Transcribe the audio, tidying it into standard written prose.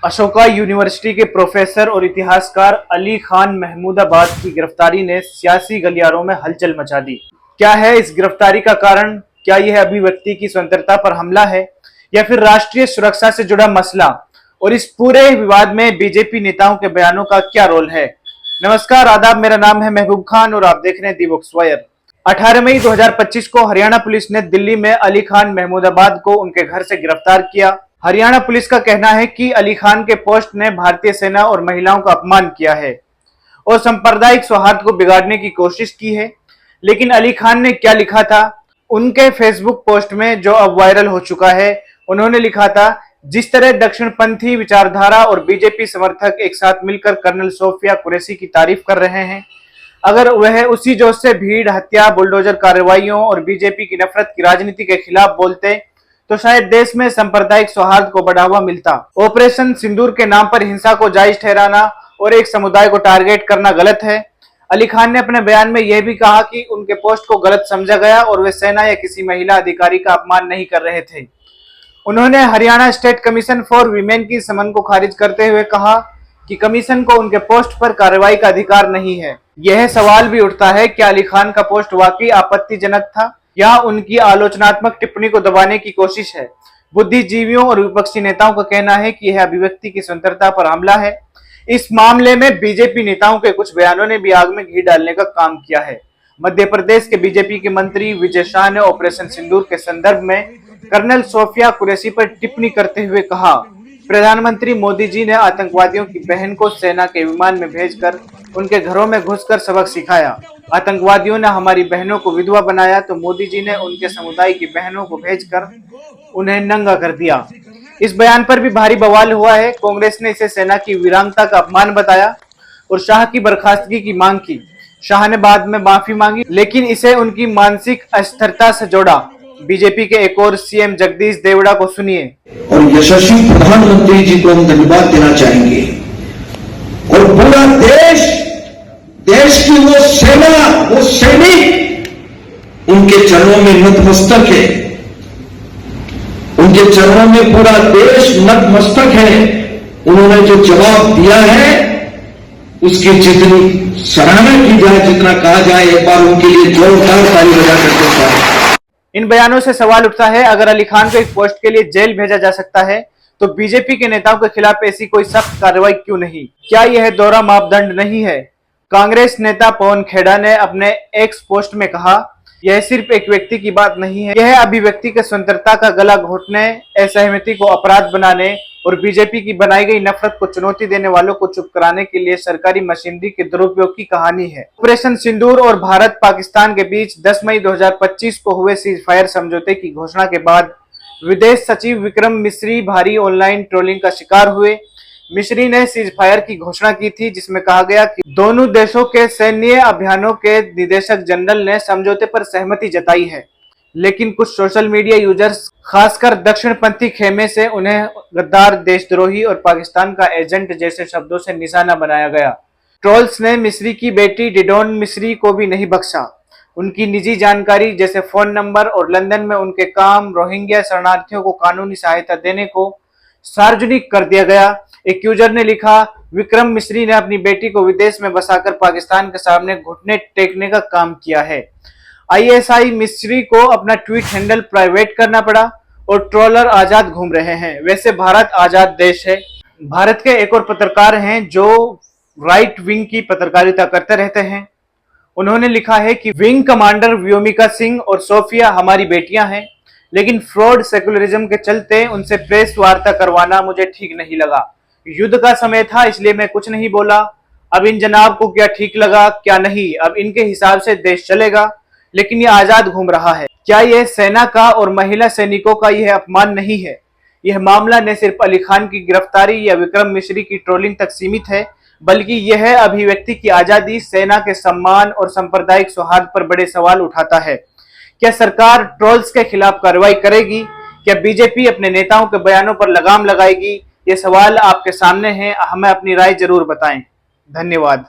Ashoka university के professor और इतिहासकार अली खान महमूदाबाद की गिरफ्तारी ने सियासी गलियारों में हलचल मचा दी। क्या है इस गिरफ्तारी का कारण? क्या यह अभिव्यक्ति की स्वतंत्रता पर हमला है या फिर राष्ट्रीय सुरक्षा से जुड़ा मसला? और इस पूरे विवाद में बीजेपी नेताओं के बयानों का क्या रोल है? नमस्कार, आदाब। मेरा नाम है महबूब खान और आप देख रहे हैं दी बुक्स वायर। 18 मई 2025 को हरियाणा पुलिस ने दिल्ली में अली खान महमूदाबाद को उनके घर से गिरफ्तार किया। हरियाणा पुलिस का कहना है कि अली खान के पोस्ट ने भारतीय सेना और महिलाओं का अपमान किया है और सांप्रदायिक सौहार्द को बिगाड़ने की कोशिश की है। लेकिन अली खान ने क्या लिखा था? उनके फेसबुक पोस्ट में, जो अब वायरल हो चुका है, उन्होंने लिखा था, जिस तरह दक्षिणपंथी विचारधारा और बीजेपी समर्थक एक साथ मिलकर कर्नल सोफिया कुरैशी की तारीफ कर रहे हैं, अगर वह उसी जोश से भीड़ हत्या, बुलडोजर कार्रवाइयों और बीजेपी की नफरत की राजनीति के खिलाफ बोलते तो शायद देश में सांप्रदायिक सौहार्द को बढ़ावा मिलता। ऑपरेशन सिंदूर के नाम पर हिंसा को जायज ठहराना और एक समुदाय को टारगेट करना गलत है। अली खान ने अपने बयान में यह भी कहा कि उनके पोस्ट को गलत समझा गया और वे सेना या किसी महिला अधिकारी का अपमान नहीं कर रहे थे। उन्होंने Haryana state commission for women की समन को खारिज करते हुए कहा कि कमीशन को उनके पोस्ट पर कार्रवाई का अधिकार नहीं है। यह सवाल भी उठता है, क्या अली खान का पोस्ट वाकई आपत्तिजनक था या उनकी आलोचनात्मक टिप्पणी को दबाने की कोशिश है? बुद्धिजीवियों और विपक्षी नेताओं का कहना है कि यह अभिव्यक्ति की स्वतंत्रता पर हमला है। इस मामले में बीजेपी नेताओं के कुछ बयानों ने भी आग में घी डालने का काम किया है। मध्य प्रदेश के बीजेपी के मंत्री विजय शाह ने ऑपरेशन सिंदूर के संदर्भ में कर्नल सोफिया कुरैशी पर टिप्पणी करते हुए कहा, प्रधानमंत्री मोदी जी ने आतंकवादियों की बहन को सेना के विमान में भेजकर उनके घरों में घुसकर सबक सिखाया। आतंकवादियों ने हमारी बहनों को विधवा बनाया तो मोदी जी ने उनके समुदाय की बहनों को भेजकर उन्हें नंगा कर दिया। इस बयान पर भी भारी बवाल हुआ है। कांग्रेस ने इसे सेना की वीरांगता का अपमान बताया और शाह की बर्खास्तगी की मांग की। शाह ने बाद में माफी मांगी, लेकिन इसे उनकी मानसिक अस्थिरता से जोड़ा। बीजेपी के एक और सीएम जगदीश देवड़ा को सुनिए। और यशस्वी प्रधानमंत्री जी को हम धन्यवाद देना चाहेंगे और पूरा देश की वो सेना, वो सैनिक उनके चरणों में नतमस्तक है। उनके चरणों में पूरा देश नतमस्तक है। उन्होंने जो जवाब दिया है उसकी जितनी सराहना की जाए, जितना कहा जाए, एक बार उनके लिए जोरदार ताली बजा सकते हैं। इन बयानों से सवाल उठता है, अगर अली खान को एक पोस्ट के लिए जेल भेजा जा सकता है तो बीजेपी के नेताओं के खिलाफ ऐसी कोई सख्त कार्रवाई क्यों नहीं? क्या यह दोहरा मापदंड नहीं है? कांग्रेस नेता पवन खेड़ा ने अपने एक्स पोस्ट में कहा, यह सिर्फ एक व्यक्ति की बात नहीं है, यह अभिव्यक्ति के स्वतंत्रता का गला घोटने, असहमति को अपराध बनाने और बीजेपी की बनाई गई नफरत को चुनौती देने वालों को चुप कराने के लिए सरकारी मशीनरी के दुरुपयोग की कहानी है। ऑपरेशन सिंदूर और भारत पाकिस्तान के बीच 10 मई 2025 को हुए सीज फायर समझौते की घोषणा के बाद विदेश सचिव विक्रम मिस्री भारी ऑनलाइन ट्रोलिंग का शिकार हुए। मिस्री ने सीज फायर की घोषणा की थी, जिसमें कहा गया कि दोनों देशों के सैन्य अभियानों के निदेशक जनरल ने समझौते पर सहमति जताई है, लेकिन कुछ सोशल मीडिया यूजर्स, खासकर दक्षिणपंथी खेमे से उन्हें गद्दार, देशद्रोही और पाकिस्तान का एजेंट जैसे शब्दों से निशाना बनाया गया। ट्रोल्स ने मिस्री की बेटी डिडोन मिस्री को भी नहीं बख्शा। उनकी निजी जानकारी जैसे फोन नंबर और लंदन में उनके काम, रोहिंग्या शरणार्थियों को कानूनी सहायता देने को सार्वजनिक कर दिया गया। एक यूजर ने लिखा, विक्रम मिस्री ने अपनी बेटी को विदेश में बसाकर पाकिस्तान के सामने घुटने टेकने का काम किया है। आईएसआई मिस्री को अपना ट्वीट हैंडल प्राइवेट करना पड़ा और ट्रोलर आजाद घूम रहे हैं। वैसे भारत आजाद देश है। भारत के एक और पत्रकार हैं जो राइट विंग की पत्रकारिता करते रहते हैं। उन्होंने लिखा है कि विंग कमांडर व्योमिका सिंह और सोफिया हमारी बेटियां हैं, लेकिन फ्रॉड सेकुलरिज्म के चलते उनसे प्रेस वार्ता करवाना मुझे ठीक नहीं लगा। युद्ध का समय था, इसलिए मैं कुछ नहीं बोला। अब इन जनाब को क्या ठीक लगा क्या नहीं, अब इनके हिसाब से देश चलेगा, लेकिन ये आजाद घूम रहा है। क्या यह सेना का और महिला सैनिकों का यह अपमान नहीं है? यह मामला न सिर्फ अली खान की गिरफ्तारी या विक्रम मिस्री की ट्रोलिंग तक सीमित है, बल्कि यह अभिव्यक्ति की आजादी, सेना के सम्मान और सांप्रदायिक सौहार्द पर बड़े सवाल उठाता है। क्या सरकार ट्रोल्स के खिलाफ कार्रवाई करेगी? क्या बीजेपी अपने नेताओं के बयानों पर लगाम लगाएगी? ये सवाल आपके सामने हैं। हमें अपनी राय जरूर बताएं। धन्यवाद।